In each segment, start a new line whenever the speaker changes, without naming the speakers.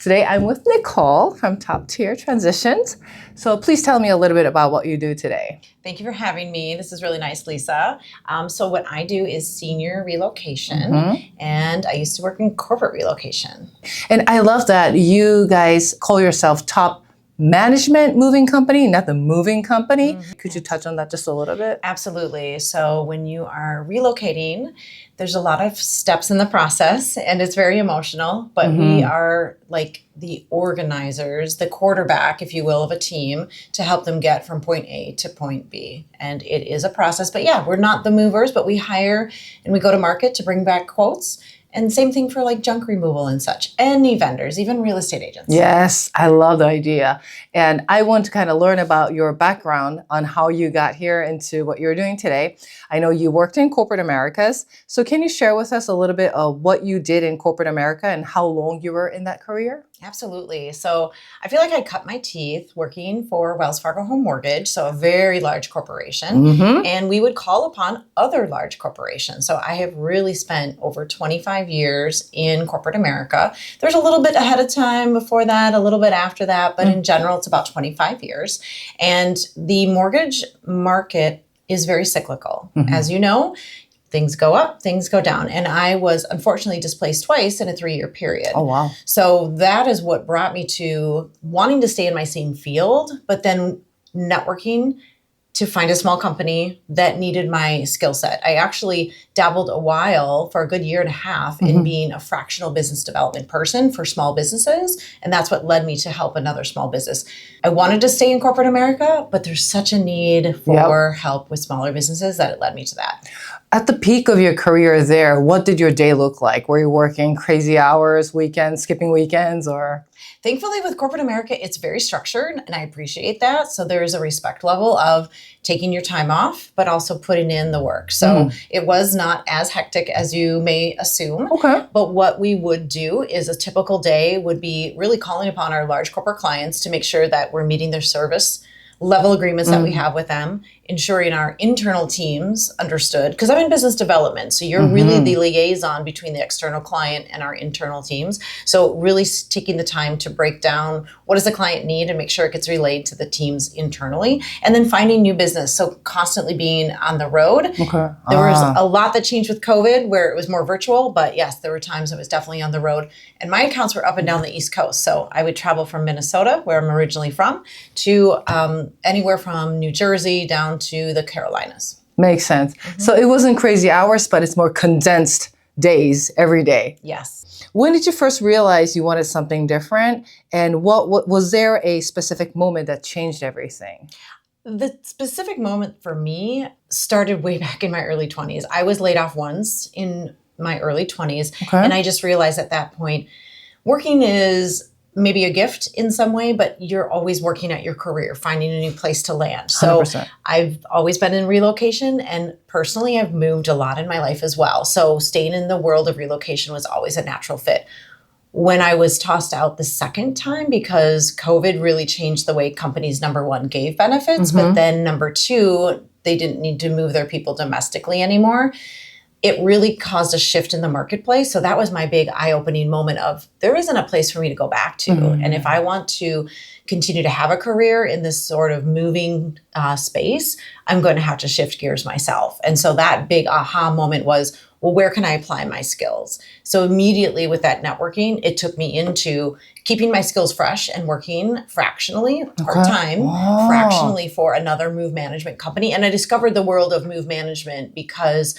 Today I'm with Nicole from Top Tier Transitions. So please tell me a little bit about what you do today.
Thank you for having me. This is really nice, Lisa. So what I do is senior relocation, and I used to work in corporate relocation.
And I love that you guys call yourself Top Management Moving Company, not the moving company. Could you touch on that just a little bit?
Absolutely. So when you are relocating, there's a lot of steps in the process and it's very emotional, but we are like the organizers, the quarterback, if you will, of a team to help them get from point A to point B. And it is a process, but yeah, we're not the movers, but we hire and we go to market to bring back quotes. And same thing for like junk removal and such. Any vendors, even real estate agents.
Yes, I love the idea. And I want to kind of learn about your background on how you got here into what you're doing today. I know you worked in corporate Americas. So can you share with us a little bit of what you did in corporate America and how long you were in that career?
Absolutely. So I feel like I cut my teeth working for Wells Fargo Mortgage, so a very large corporation, and we would call upon other large corporations. So I have really spent over 25 years in corporate America. There's a little bit ahead of time before that, a little bit after that, but in general, it's about 25 years. And the mortgage market is very cyclical. As you know, things go up, things go down. And I was unfortunately displaced twice in a 3-year period.
Oh, wow.
So that is what brought me to wanting to stay in my same field, but then networking to find a small company that needed my skill set. I actually dabbled a while for a good year and a half in being a fractional business development person for small businesses. And that's what led me to help another small business. I wanted to stay in corporate America, but there's such a need for help with smaller businesses that it led me to that.
At the peak of your career there, what did your day look like? Were you working crazy hours, weekends, skipping weekends, or?
Thankfully, with corporate America, it's very structured, and I appreciate that. So there is a respect level of taking your time off, but also putting in the work. So it was not as hectic as you may assume.
Okay.
But what we would do is a typical day would be really calling upon our large corporate clients to make sure that we're meeting their service level agreements that we have with them, ensuring our internal teams understood, because I'm in business development. So you're really the liaison between the external client and our internal teams. So really taking the time to break down what does the client need and make sure it gets relayed to the teams internally. And then finding new business. So constantly being on the road.
Okay.
There was a lot that changed with COVID where it was more virtual, but yes, there were times it was definitely on the road. And my accounts were up and down the East Coast. So I would travel from Minnesota, where I'm originally from, to anywhere from New Jersey down to the Carolinas.
Makes sense. So it wasn't crazy hours, but it's more condensed days every day.
Yes.
When did you first realize you wanted something different? And what was there a specific moment that changed everything?
The specific moment for me started way back in my early 20s. I was laid off once in my early 20s. And I just realized at that point, working is maybe a gift in some way, but you're always working at your career, finding a new place to land. So
100%.
I've always been in relocation, and personally, I've moved a lot in my life as well. So staying in the world of relocation was always a natural fit. When I was tossed out the second time, because COVID really changed the way companies, number one, gave benefits, but then number two, they didn't need to move their people domestically anymore. It really caused a shift in the marketplace. So that was my big eye-opening moment of there isn't a place for me to go back to. And if I want to continue to have a career in this sort of moving space, I'm going to have to shift gears myself. And so that big aha moment was, well, where can I apply my skills? So immediately with that networking, it took me into keeping my skills fresh and working fractionally, part-time, fractionally for another move management company. And I discovered the world of move management because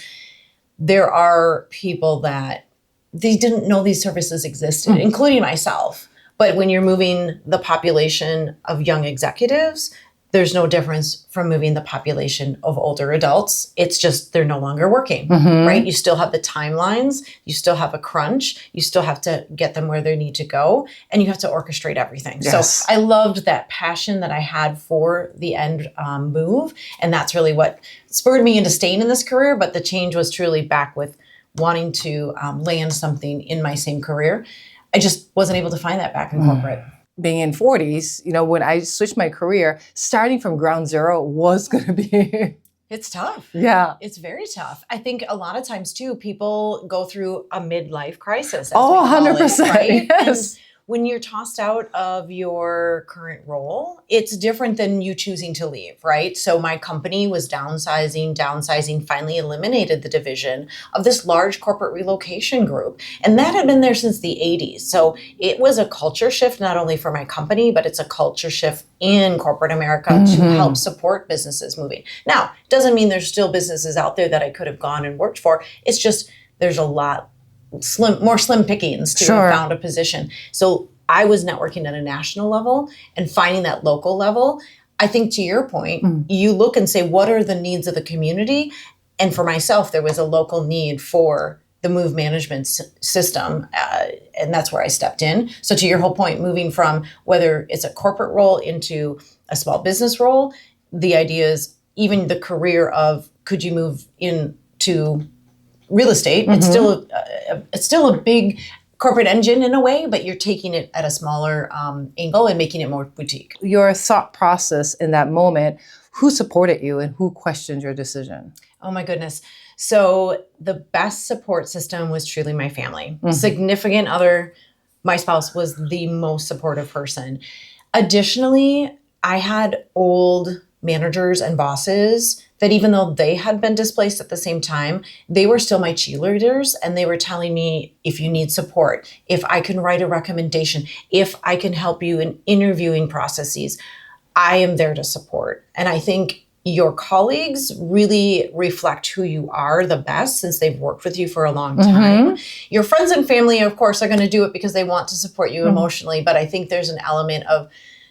there are people that they didn't know these services existed, including myself. But when you're moving the population of young executives, there's no difference from moving the population of older adults. It's just they're no longer working, right? You still have the timelines. You still have a crunch. You still have to get them where they need to go. And you have to orchestrate everything.
Yes.
So I loved that passion that I had for the end move. And that's really what spurred me into staying in this career. But the change was truly back with wanting to land something in my same career. I just wasn't able to find that back in corporate.
Being in 40s, when I switched my career, starting from ground zero was going to be...
It's tough.
Yeah.
It's very tough. I think a lot of times too, people go through a midlife crisis. As
Oh,
we call
100%.
it, right?
Yes.
And when you're tossed out of your current role, it's different than you choosing to leave, right? So my company was downsizing, finally eliminated the division of this large corporate relocation group. And that had been there since the 80s. So it was a culture shift, not only for my company, but it's a culture shift in corporate America to help support businesses moving. Now, it doesn't mean there's still businesses out there that I could have gone and worked for. It's just there's a lot more slim pickings to have found a position. So I was networking at a national level and finding that local level. I think to your point, you look and say, what are the needs of the community? And for myself, there was a local need for the move management system. And that's where I stepped in. So to your whole point, moving from whether it's a corporate role into a small business role, the idea is even the career of could you move into real estate? It's still a big corporate engine in a way, but you're taking it at a smaller angle and making it more boutique.
Your thought process in that moment, who supported you and who questioned your decision?
Oh my goodness. So the best support system was truly my family. Significant other, my spouse was the most supportive person. Additionally, I had old managers and bosses that even though they had been displaced at the same time, they were still my cheerleaders and they were telling me, if you need support, if I can write a recommendation, if I can help you in interviewing processes, I am there to support. And I think your colleagues really reflect who you are the best since they've worked with you for a long time. Your friends and family, of course, are going to do it because they want to support you emotionally, but I think there's an element of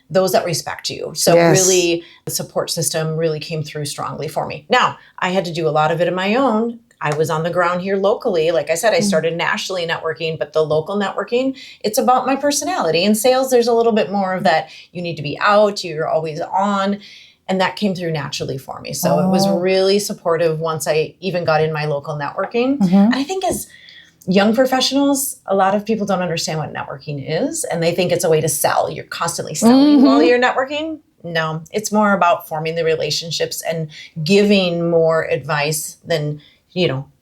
those that respect you. So really, the support system really came through strongly for me. Now, I had to do a lot of it on my own. I was on the ground here locally. Like I said, I started nationally networking, but the local networking, it's about my personality. In sales, there's a little bit more of that. You need to be out, you're always on. And that came through naturally for me. So it was really supportive once I even got in my local networking. And I think as young professionals, a lot of people don't understand what networking is, and they think it's a way to sell. You're constantly selling while you're networking. No, it's more about forming the relationships and giving more advice than,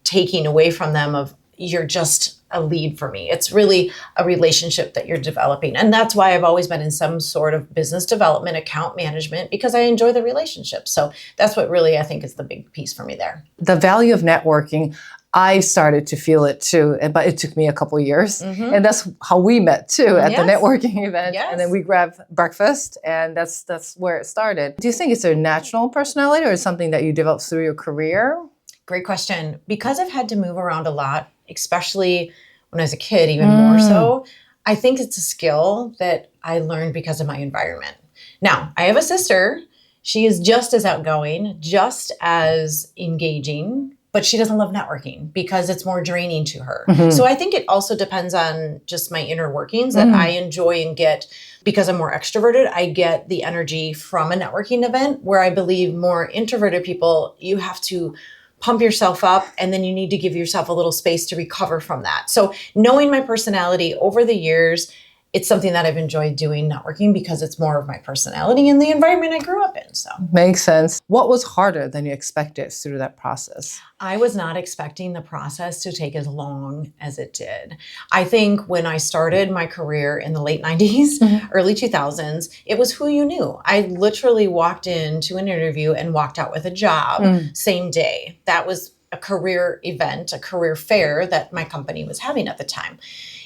taking away from them of you're just a lead for me. It's really a relationship that you're developing. And that's why I've always been in some sort of business development, account management, because I enjoy the relationship. So that's what really I think is the big piece for me there.
The value of networking, I started to feel it too, but it took me a couple of years. And that's how we met too, at the networking event. And then we grabbed breakfast, and that's where it started. Do you think it's a natural personality or something that you developed through your career?
Great question. Because I've had to move around a lot, especially when I was a kid, even more so, I think it's a skill that I learned because of my environment. Now, I have a sister. She is just as outgoing, just as engaging, but she doesn't love networking because it's more draining to her. So I think it also depends on just my inner workings that I enjoy and get. Because I'm more extroverted, I get the energy from a networking event, where I believe more introverted people, you have to pump yourself up, and then you need to give yourself a little space to recover from that. So knowing my personality over the years, it's something that I've enjoyed doing, networking, because it's more of my personality and the environment I grew up in. So
makes sense. What was harder than you expected through that process?
I was not expecting the process to take as long as it did. I think when I started my career in the late 90s, early 2000s, it was who you knew. I literally walked into an interview and walked out with a job same day. That was a career event, a career fair that my company was having at the time.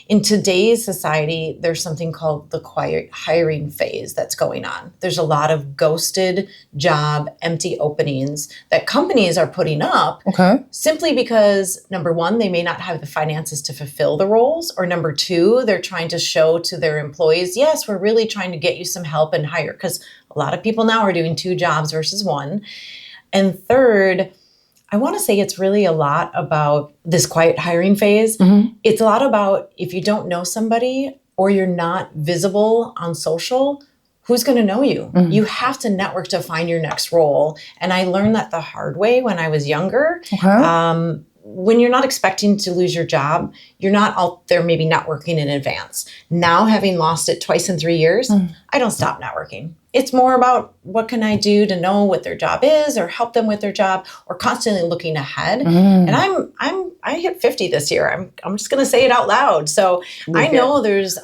In today's society, there's something called the quiet hiring phase that's going on. There's a lot of ghosted job, empty openings that companies are putting up simply because, number one, they may not have the finances to fulfill the roles, or number two, they're trying to show to their employees, yes, we're really trying to get you some help and hire, because a lot of people now are doing 2 jobs versus 1. And third, I want to say it's really a lot about this quiet hiring phase. It's a lot about if you don't know somebody or you're not visible on social, who's going to know you? You have to network to find your next role. And I learned that the hard way when I was younger. When you're not expecting to lose your job, you're not out there maybe networking in advance. Now, having lost it twice in 3 years, I don't stop networking. It's more about what can I do to know what their job is or help them with their job or constantly looking ahead. And I hit 50 this year. I'm just going to say it out loud. So I know there's,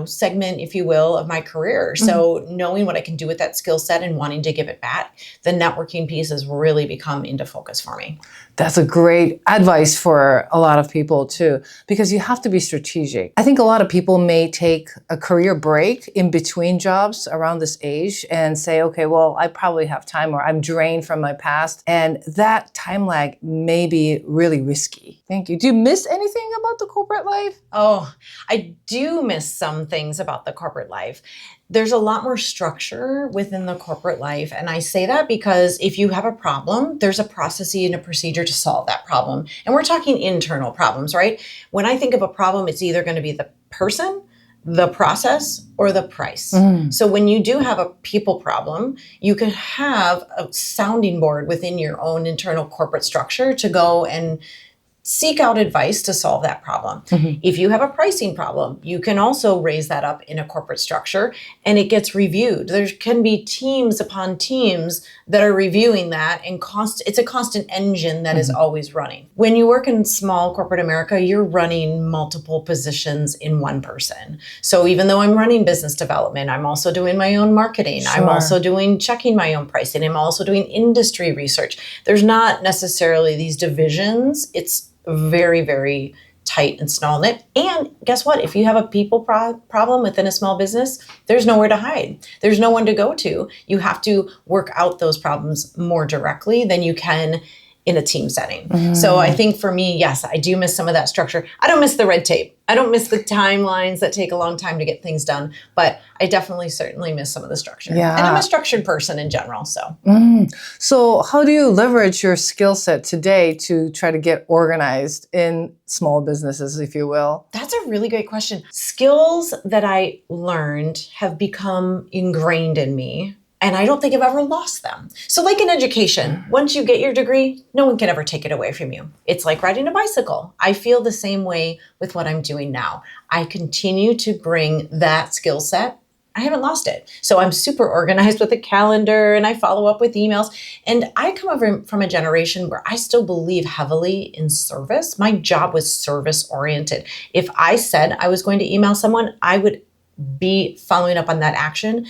segment, if you will, of my career. So knowing what I can do with that skill set and wanting to give it back, the networking piece has really become into focus for me.
That's a great advice for a lot of people too, because you have to be strategic. I think a lot of people may take a career break in between jobs around this age and say, okay, well, I probably have time or I'm drained from my past. And that time lag may be really risky. Thank you. Do you miss anything about the corporate life?
Oh, I do miss some things about the corporate life. There's a lot more structure within the corporate life. And I say that because if you have a problem, there's a process and a procedure to solve that problem. And we're talking internal problems, right? When I think of a problem, it's either going to be the person, the process, or the price. So when you do have a people problem, you can have a sounding board within your own internal corporate structure to go and seek out advice to solve that problem. If you have a pricing problem, you can also raise that up in a corporate structure and it gets reviewed. There can be teams upon teams that are reviewing that and it's a constant engine that is always running. When you work in small corporate America, you're running multiple positions in one person. So even though I'm running business development, I'm also doing my own marketing. I'm also checking my own pricing. I'm also doing industry research. There's not necessarily these divisions. It's very, very tight and small knit. And guess what? If you have a people problem within a small business, there's nowhere to hide. There's no one to go to. You have to work out those problems more directly than you can in a team setting. So I think for me, yes, I do miss some of that structure. I don't miss the red tape. I don't miss the timelines that take a long time to get things done, but I certainly miss some of the structure.
Yeah.
And I'm a structured person in general, so.
So how do you leverage your skill set today to try to get organized in small businesses, if you will?
That's a really great question. Skills that I learned have become ingrained in me. And I don't think I've ever lost them. So like in education, once you get your degree, no one can ever take it away from you. It's like riding a bicycle. I feel the same way with what I'm doing now. I continue to bring that skill set. I haven't lost it. So I'm super organized with a calendar and I follow up with emails. And I come over from a generation where I still believe heavily in service. My job was service oriented. If I said I was going to email someone, I would be following up on that action.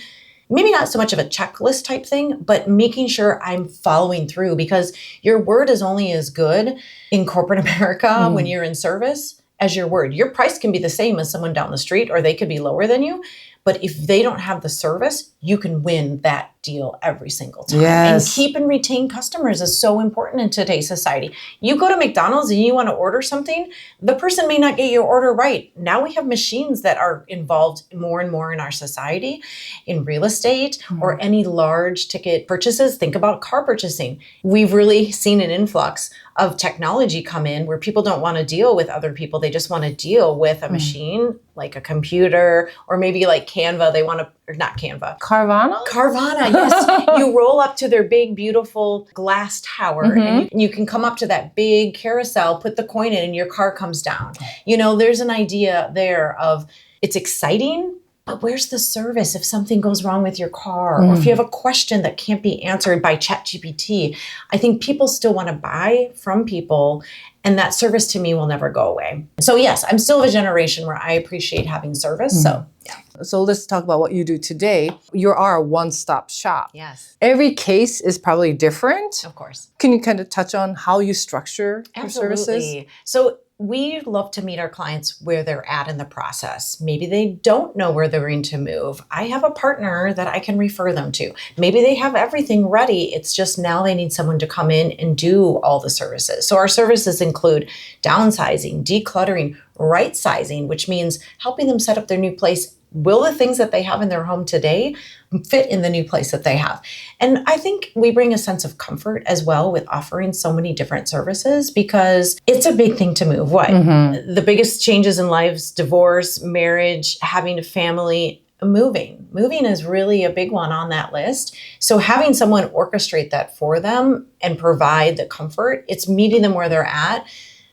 Maybe not so much of a checklist type thing, but making sure I'm following through because your word is only as good in corporate America when you're in service as your word. Your price can be the same as someone down the street or they could be lower than you. But if they don't have the service, you can win that deal every single time.
Yes.
And keep and retain customers is so important in today's society. You go to McDonald's and you want to order something, the person may not get your order right. Now we have machines that are involved more and more in our society, in real estate or any large ticket purchases. Think about car purchasing. We've really seen an influx of technology come in where people don't want to deal with other people. They just want to deal with a machine like a computer or maybe like Canva. They want to, or not Canva.
Carvana?
Carvana, yes. You roll up to their big, beautiful glass tower and you can come up to that big carousel, put the coin in and your car comes down. You know, there's an idea there of it's exciting, but where's the service if something goes wrong with your car or if you have a question that can't be answered by ChatGPT? I think people still want to buy from people and that service to me will never go away. So yes, I'm still of a generation where I appreciate having service. So yeah.
So let's talk about what you do today. You are a one-stop shop.
Yes.
Every case is probably different.
Of course.
Can you kind of touch on how you structure your services?
Absolutely. So we love to meet our clients where they're at in the process. Maybe they don't know where they're going to move. I have a partner that I can refer them to. Maybe they have everything ready. It's just now they need someone to come in and do all the services. So our services include downsizing, decluttering, right sizing, which means helping them set up their new place. Will the things that they have in their home today fit in the new place that they have? And I think we bring a sense of comfort as well with offering so many different services because it's a big thing to move. What? The biggest changes in lives, divorce, marriage, having a family, moving. Moving is really a big one on that list. So having someone orchestrate that for them and provide the comfort, it's meeting them where they're at.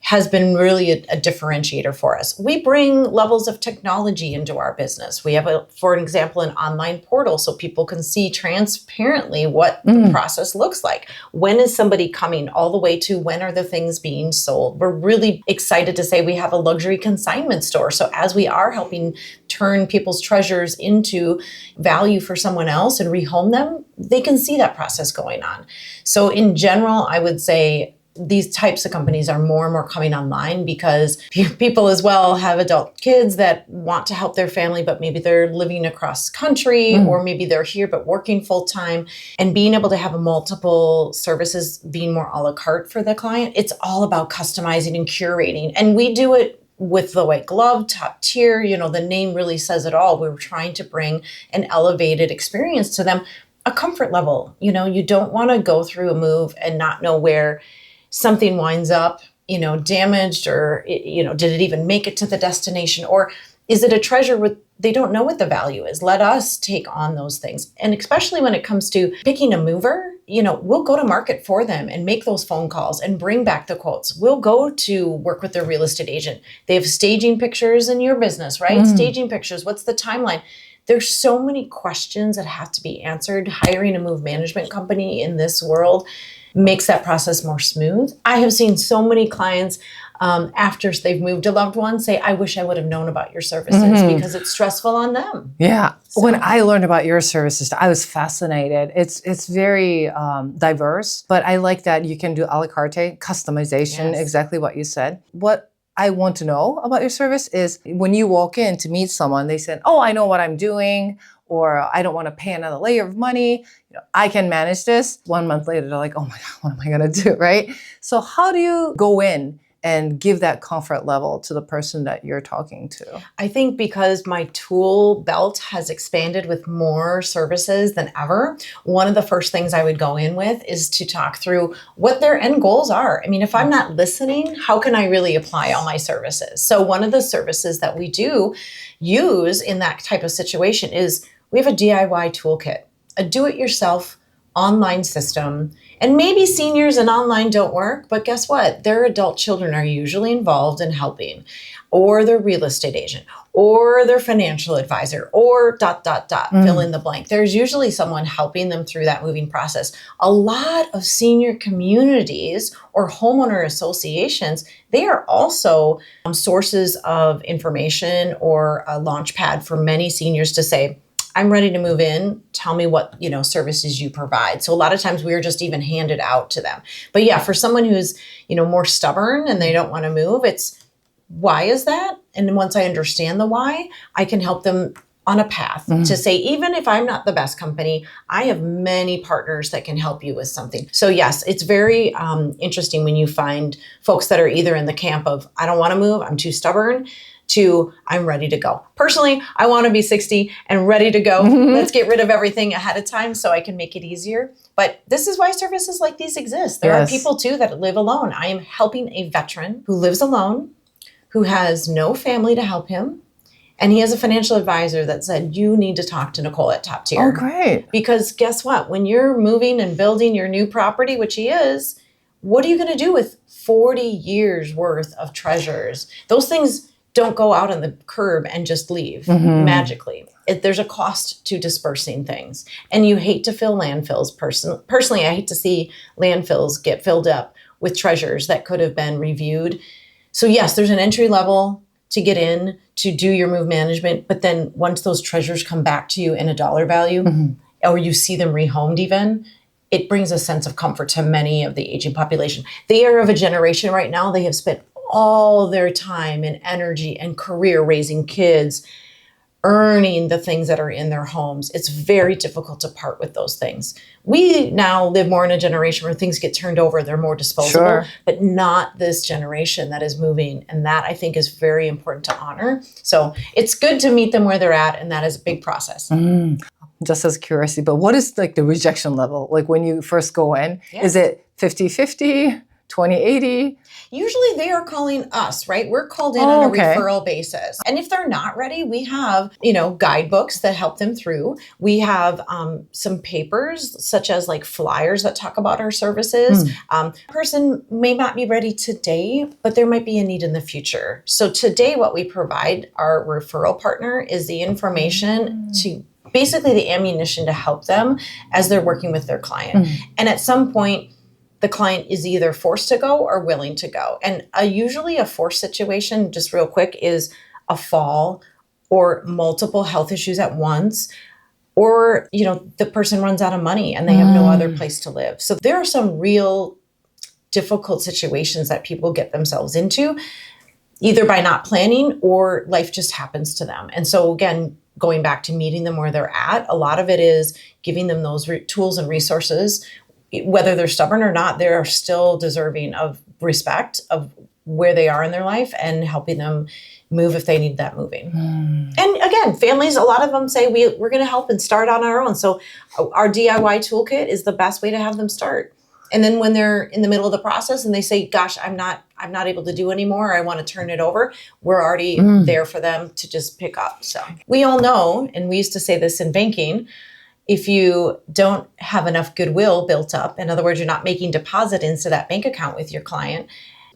has been really a differentiator for us. We bring levels of technology into our business. We have, for an example, an online portal so people can see transparently what the process looks like. When is somebody coming, all the way to when are the things being sold. We're really excited to say we have a luxury consignment store. So as we are helping turn people's treasures into value for someone else and rehome them, they can see that process going on. So in general, I would say these types of companies are more and more coming online because people as well have adult kids that want to help their family, but maybe they're living across country or maybe they're here but working full time, and being able to have multiple services being more a la carte for the client. It's all about customizing and curating. And we do it with the white glove, top tier. The name really says it all. We're trying to bring an elevated experience to them, a comfort level. You don't want to go through a move and not know where something winds up, damaged, or, did it even make it to the destination? Or is it a treasure with, they don't know what the value is? Let us take on those things. And especially when it comes to picking a mover, we'll go to market for them and make those phone calls and bring back the quotes. We'll go to work with their real estate agent. They have staging pictures in your business, right? Staging pictures. What's the timeline? There's so many questions that have to be answered. Hiring a move management company in this world makes that process more smooth. I have seen so many clients after they've moved a loved one say, I wish I would have known about your services because it's stressful on them.
Yeah. So, when I learned about your services, I was fascinated. It's very diverse, but I like that you can do a la carte customization, exactly what you said. What I want to know about your service is when you walk in to meet someone, they said, oh, I know what I'm doing, or I don't want to pay another layer of money. I can manage this. 1 month later, they're like, oh my God, what am I going to do, right? So how do you go in and give that comfort level to the person that you're talking to?
I think because my tool belt has expanded with more services than ever, one of the first things I would go in with is to talk through what their end goals are. I mean, if I'm not listening, how can I really apply all my services? So one of the services that we do use in that type of situation is we have a DIY toolkit, a do-it-yourself online system. And maybe seniors and online don't work, but guess what? Their adult children are usually involved in helping, or their real estate agent, or their financial advisor, or ... fill in the blank. There's usually someone helping them through that moving process. A lot of senior communities or homeowner associations, they are also sources of information or a launch pad for many seniors to say, I'm ready to move in. Tell me what, services you provide. So a lot of times we are just even handed out to them. But yeah, for someone who's, more stubborn and they don't want to move, it's why is that? And once I understand the why, I can help them on a path to say, even if I'm not the best company, I have many partners that can help you with something. So yes, it's very interesting when you find folks that are either in the camp of, I don't want to move, I'm too stubborn, to I'm ready to go. Personally, I want to be 60 and ready to go. Let's get rid of everything ahead of time so I can make it easier. But this is why services like these exist. There are people too that live alone. I am helping a veteran who lives alone, who has no family to help him. And he has a financial advisor that said, you need to talk to Nicole at Top Tier.
Oh, great.
Because guess what? When you're moving and building your new property, which he is, what are you going to do with 40 years worth of treasures? Those things don't go out on the curb and just leave magically. There's a cost to dispersing things. And you hate to fill landfills. Personally, I hate to see landfills get filled up with treasures that could have been reviewed. So yes, there's an entry level to get in to do your move management. But then once those treasures come back to you in a dollar value, or you see them rehomed even, it brings a sense of comfort to many of the aging population. They are of a generation right now, they have spent all their time and energy and career raising kids, earning the things that are in their homes. It's very difficult to part with those things. We now live more in a generation where things get turned over, they're more disposable, but not this generation that is moving. And that I think is very important to honor. So it's good to meet them where they're at. And that is a big process.
Just as curiosity, but what is like the rejection level? Like when you first go in, is it 50-50? 2080?
Usually they are calling us, right? We're called in
Oh,
on a
okay.
referral basis. And if they're not ready, we have, guidebooks that help them through. We have some papers such as like flyers that talk about our services. Person may not be ready today, but there might be a need in the future. So today what we provide our referral partner is the information to basically the ammunition to help them as they're working with their client. And at some point, the client is either forced to go or willing to go. And usually a forced situation, just real quick, is a fall or multiple health issues at once, or, the person runs out of money and they have no other place to live. So there are some real difficult situations that people get themselves into, either by not planning or life just happens to them. And so again, going back to meeting them where they're at, a lot of it is giving them those tools and resources. Whether they're stubborn or not, they're still deserving of respect of where they are in their life and helping them move if they need that moving. And again, families, a lot of them say we're going to help and start on our own. So our DIY toolkit is the best way to have them start. And then when they're in the middle of the process and they say, gosh, I'm not able to do anymore, I want to turn it over, we're already there for them to just pick up. So we all know, and we used to say this in banking, if you don't have enough goodwill built up, in other words, you're not making deposit into that bank account with your client,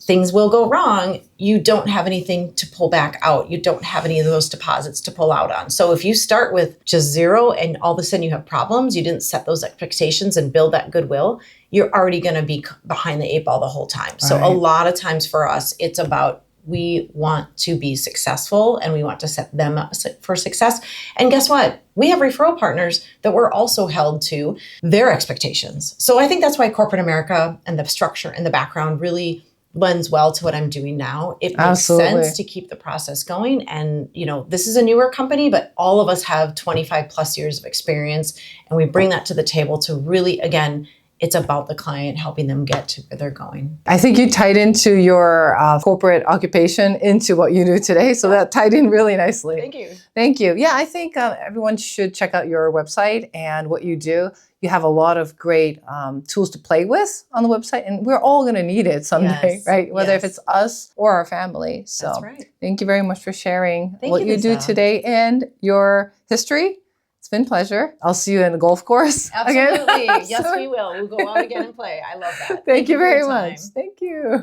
things will go wrong. You don't have anything to pull back out. You don't have any of those deposits to pull out on. So if you start with just zero and all of a sudden you have problems, you didn't set those expectations and build that goodwill, you're already going to be behind the eight ball the whole time. So a lot of times for us, it's about we want to be successful and we want to set them up for success. And guess what? We have referral partners that we're also held to their expectations. So I think that's why corporate America and the structure and the background really lends well to what I'm doing now. It makes sense to keep the process going. And, this is a newer company, but all of us have 25 plus years of experience. And we bring that to the table to really, again, it's about the client, helping them get to where they're going.
I think you tied into your corporate occupation into what you do today. So that tied in really nicely.
Thank you.
Thank you. Yeah, I think everyone should check out your website and what you do. You have a lot of great tools to play with on the website, and we're all going to need it someday, right? Whether if it's us or our family. So
that's right.
Thank you very much for sharing
Thank you,
you do
Lisa.
today and your history. It's been a pleasure. I'll see you in the golf course.
Absolutely.
Again.
Yes, we will. We'll go out again and play. I love that.
Thank you
for your
very
time.
much. Thank you.